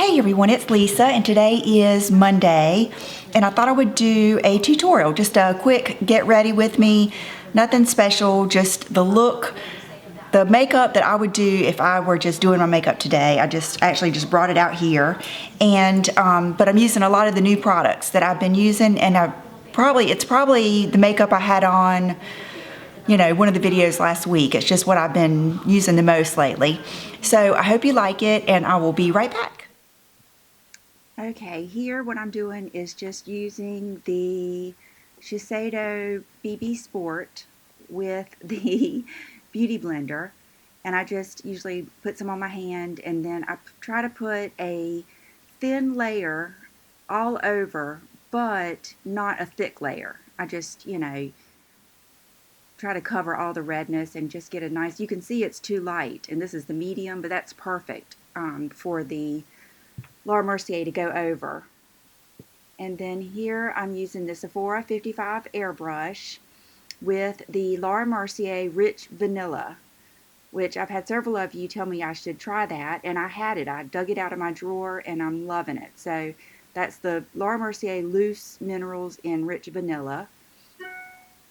Hey everyone, it's Lisa and today is Monday and I thought I would do a tutorial, just a quick get ready with me, nothing special, just the look, the makeup that I would do if I were just doing my makeup today. I actually just brought it out here and but I'm using a lot of the new products that I've been using, and it's probably the makeup I had on, you know, one of the videos last week. It's just what I've been using the most lately. So I hope you like it and I will be right back. Okay, here what I'm doing is just using the Shiseido BB Sport with the Beauty Blender, and I just usually put some on my hand and then I try to put a thin layer all over, but not a thick layer. I just, you know, try to cover all the redness and just get a nice, you can see it's too light, and this is the medium, but that's perfect for the Laura Mercier to go over. And then here I'm using the Sephora 55 airbrush with the Laura Mercier Rich Vanilla, which I've had several of you tell me I should try that, and I had it. I dug it out of my drawer and I'm loving it. So that's the Laura Mercier Loose Minerals in Rich Vanilla.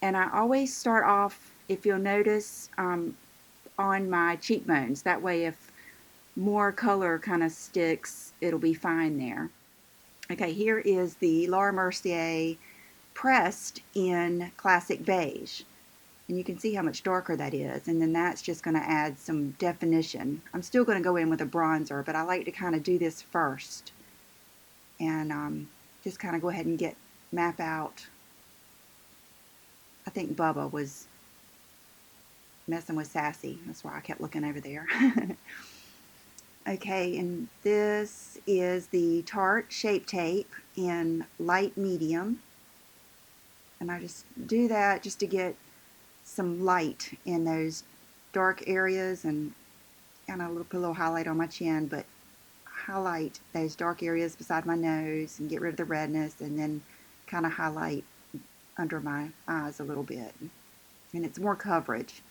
And I always start off, if you'll notice, on my cheekbones. That way if more color kind of sticks, it'll be fine there. Okay, here is the Laura Mercier pressed in Classic Beige. And you can see how much darker that is. And then that's just going to add some definition. I'm still going to go in with a bronzer, but I like to kind of do this first. And just kind of go ahead and map out. I think Bubba was messing with Sassy. That's why I kept looking over there. Okay, and this is the Tarte Shape Tape in light medium. And I just do that just to get some light in those dark areas, and kind of put a little highlight on my chin, but highlight those dark areas beside my nose and get rid of the redness, and then kind of highlight under my eyes a little bit. And it's more coverage,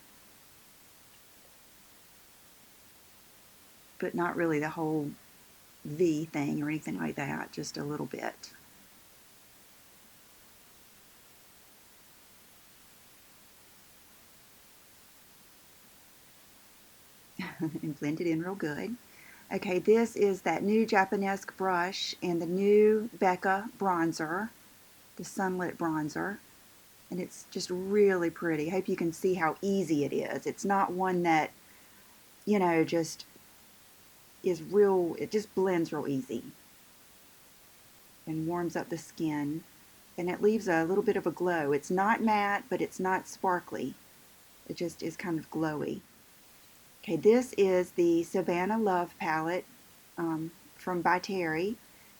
but not really the whole V thing or anything like that, just a little bit. And blend it in real good. Okay, this is that new Japanesque brush and the new Becca bronzer, the Sunlit bronzer, and it's just really pretty. I hope you can see how easy it is. It's not one that, you know, just is real, it just blends real easy and warms up the skin, and it leaves a little bit of a glow. It's not matte, but it's not sparkly. It just is kind of glowy. Okay, this is the Savannah Love palette from by Terry,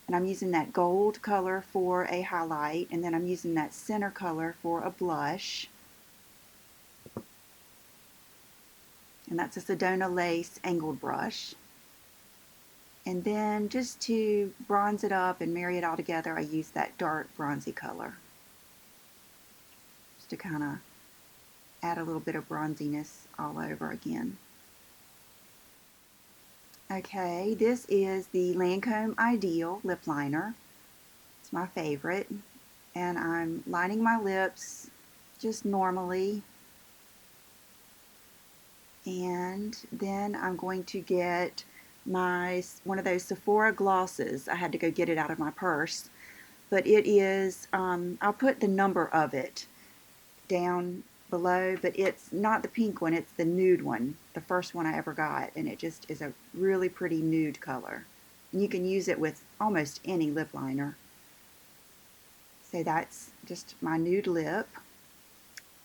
and I'm using that gold color for a highlight, and then I'm using that center color for a blush. And that's a Sedona Lace angled brush. And then just to bronze it up and marry it all together, I use that dark bronzy color, just to kind of add a little bit of bronziness all over again. Okay, this is the Lancome Ideal lip liner. It's my favorite. And I'm lining my lips just normally. And then I'm going to get one of those Sephora glosses. I had to go get it out of my purse. But it is, I'll put the number of it down below, but it's not the pink one, it's the nude one, the first one I ever got, and it just is a really pretty nude color. And you can use it with almost any lip liner. So that's just my nude lip.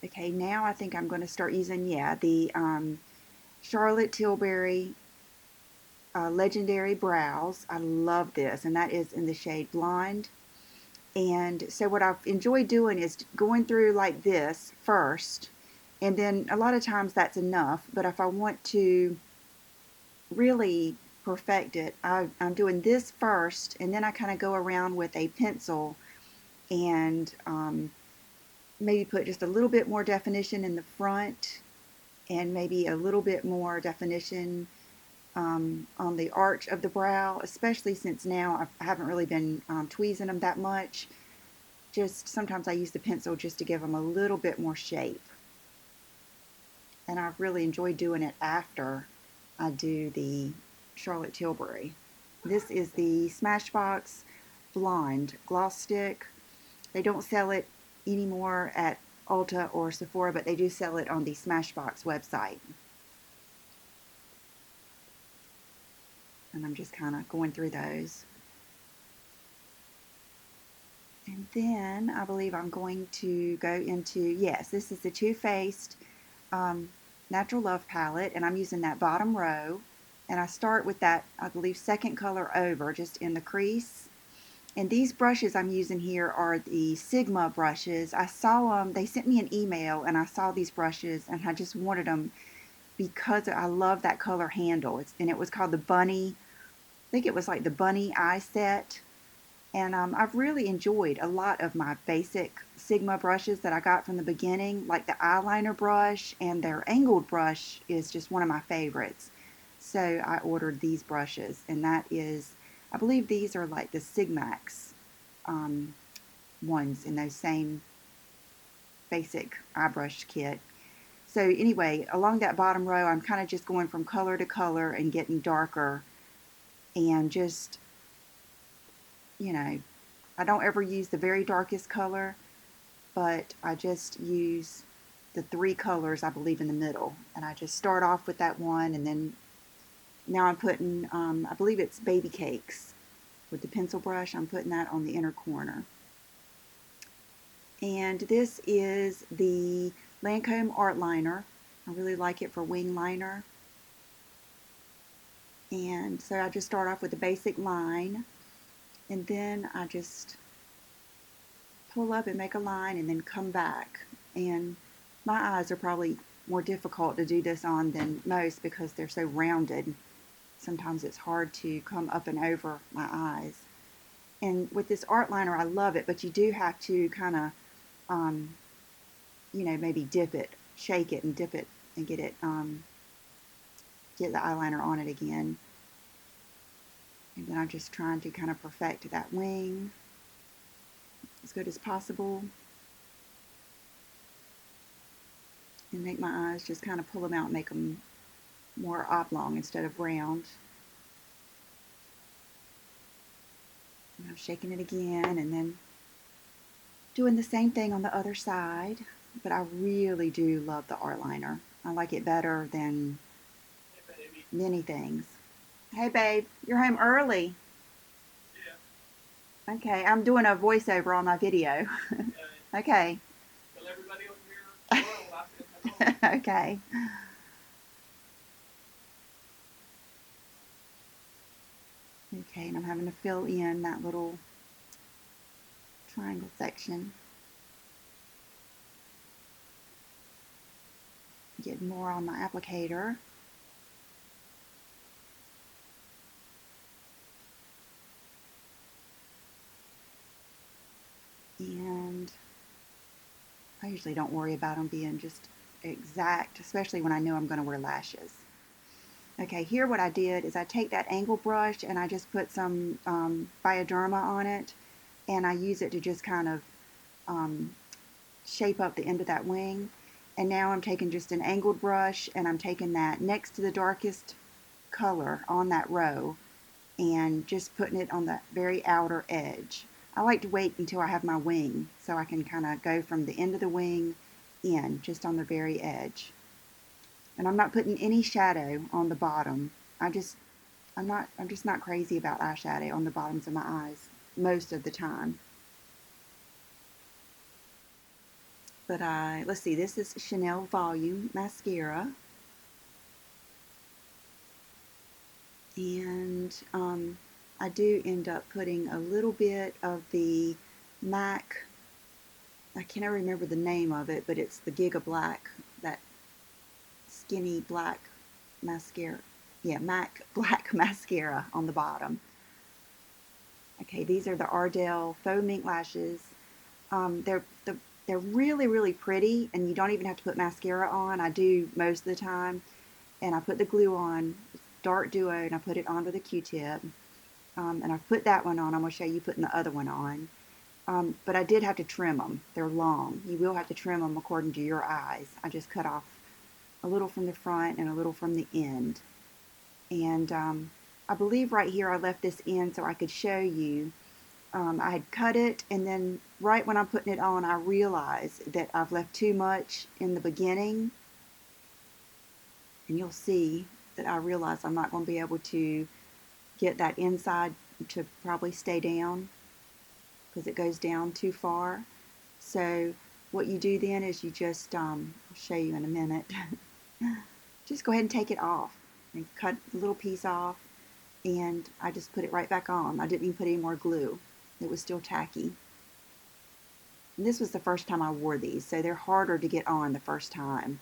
Okay, now I think I'm going to start using, the Charlotte Tilbury Legendary Brows. I love this, and that is in the shade Blonde. And so what I've enjoyed doing is going through like this first, and then a lot of times that's enough, but if I want to really perfect it, I'm doing this first, and then I kind of go around with a pencil and maybe put just a little bit more definition in the front, and maybe a little bit more definition on the arch of the brow, especially since now I haven't really been tweezing them that much. Just sometimes I use the pencil just to give them a little bit more shape. And I really enjoy doing it after I do the Charlotte Tilbury. This is the Smashbox Blonde Gloss Stick. They don't sell it anymore at Ulta or Sephora, but they do sell it on the Smashbox website. And I'm just kind of going through those. And then I believe I'm going to go into, yes, this is the Too Faced Natural Love palette, and I'm using that bottom row. And I start with that, I believe, second color over, just in the crease. And these brushes I'm using here are the Sigma brushes. I saw them, they sent me an email, and I saw these brushes, and I just wanted them because I love that color handle. And it was called the Bunny, I think it was like the Bunny Eye Set. And I've really enjoyed a lot of my basic Sigma brushes that I got from the beginning, like the eyeliner brush, and their angled brush is just one of my favorites. So I ordered these brushes, and that is, I believe these are like the Sigmax ones in those same basic eye brush kit. So anyway, along that bottom row, I'm kind of just going from color to color and getting darker, and just, you know, I don't ever use the very darkest color, but I just use the three colors I believe in the middle. And I just start off with that one, and then now I'm putting, I believe it's Baby Cakes with the pencil brush. I'm putting that on the inner corner. And this is the Lancome Art Liner. I really like it for wing liner. And so I just start off with the basic line, and then I just pull up and make a line and then come back. And my eyes are probably more difficult to do this on than most because they're so rounded. Sometimes it's hard to come up and over my eyes. And with this art liner, I love it, but you do have to kind of, you know, maybe dip it, shake it and dip it and get it, get the eyeliner on it again. And then I'm just trying to kind of perfect that wing as good as possible. And make my eyes, just kind of pull them out and make them more oblong instead of round. And I'm shaking it again and then doing the same thing on the other side. But I really do love the art liner. I like it better than many things. Hey babe, you're home early. Yeah. Okay, I'm doing a voiceover on my video. Okay. Tell everybody over here. Okay. Okay, and I'm having to fill in that little triangle section. Get more on my applicator. And I usually don't worry about them being just exact, especially when I know I'm going to wear lashes. Okay, here what I did is I take that angle brush and I just put some Bioderma on it, and I use it to just kind of shape up the end of that wing. And now I'm taking just an angled brush, and I'm taking that next to the darkest color on that row and just putting it on the very outer edge. I like to wait until I have my wing so I can kind of go from the end of the wing in, just on the very edge. And I'm not putting any shadow on the bottom. I'm just not crazy about eyeshadow on the bottoms of my eyes most of the time. But let's see, this is Chanel Volume Mascara. And I do end up putting a little bit of the MAC, I can't remember the name of it, but it's the Giga Black, that skinny black mascara. Yeah, MAC Black Mascara on the bottom. Okay, these are the Ardell Faux Mink Lashes. They're really, really pretty, and you don't even have to put mascara on. I do most of the time, and I put the glue on dark duo, and I put it on with a Q-tip. And I've put that one on. I'm going to show you putting the other one on. But I did have to trim them. They're long. You will have to trim them according to your eyes. I just cut off a little from the front and a little from the end. And I believe right here I left this in so I could show you. I had cut it, and then right when I'm putting it on, I realized that I've left too much in the beginning. And you'll see that I realize I'm not going to be able to get that inside to probably stay down because it goes down too far. So what you do then is you just, I'll show you in a minute, just go ahead and take it off and cut the little piece off, and I just put it right back on. I didn't even put any more glue. It was still tacky. And this was the first time I wore these, so they're harder to get on the first time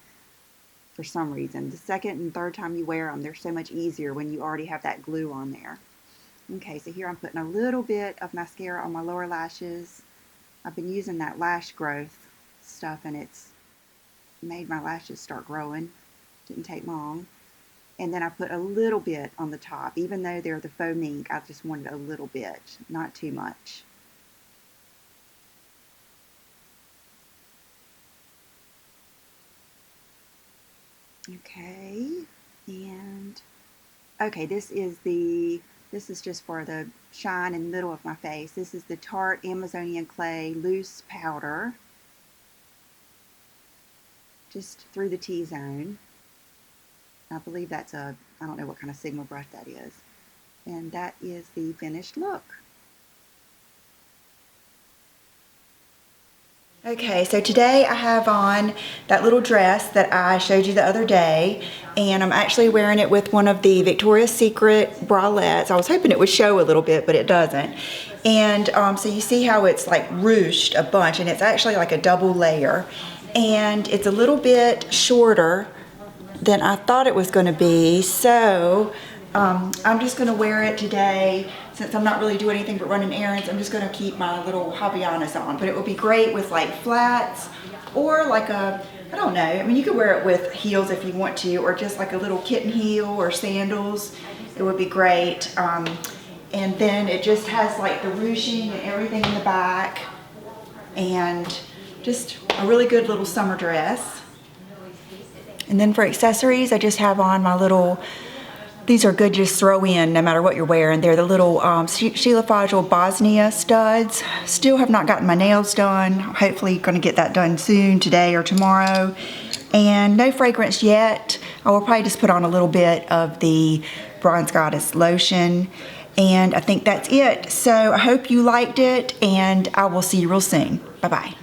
for some reason. The second and third time you wear them, they're so much easier when you already have that glue on there. Okay, so here I'm putting a little bit of mascara on my lower lashes. I've been using that lash growth stuff, and it's made my lashes start growing. Didn't take long. And then I put a little bit on the top. Even though they're the faux mink, I just wanted a little bit, not too much. Okay, and okay, this is just for the shine in the middle of my face. This is the Tarte Amazonian Clay Loose Powder, just through the T-zone. I believe that's I don't know what kind of Sigma brush that is. And that is the finished look. Okay, so today I have on that little dress that I showed you the other day, and I'm actually wearing it with one of the Victoria's Secret bralettes. I was hoping it would show a little bit, but it doesn't. And so you see how it's like ruched a bunch, and it's actually like a double layer. And it's a little bit shorter than I thought it was going to be, so I'm just going to wear it today. Since I'm not really doing anything but running errands, I'm just going to keep my little Havaianas on. But it would be great with like flats, or like I don't know, I mean, you could wear it with heels if you want to, or just like a little kitten heel or sandals. It would be great. And then it just has like the ruching and everything in the back, and just a really good little summer dress. And then for accessories, I just have on my little, these are good just throw in no matter what you're wearing. They're the little Sheila Fajl Bosnia studs. Still have not gotten my nails done. Hopefully going to get that done soon, today or tomorrow. And no fragrance yet. I will probably just put on a little bit of the Bronze Goddess lotion. And I think that's it. So I hope you liked it, and I will see you real soon. Bye-bye.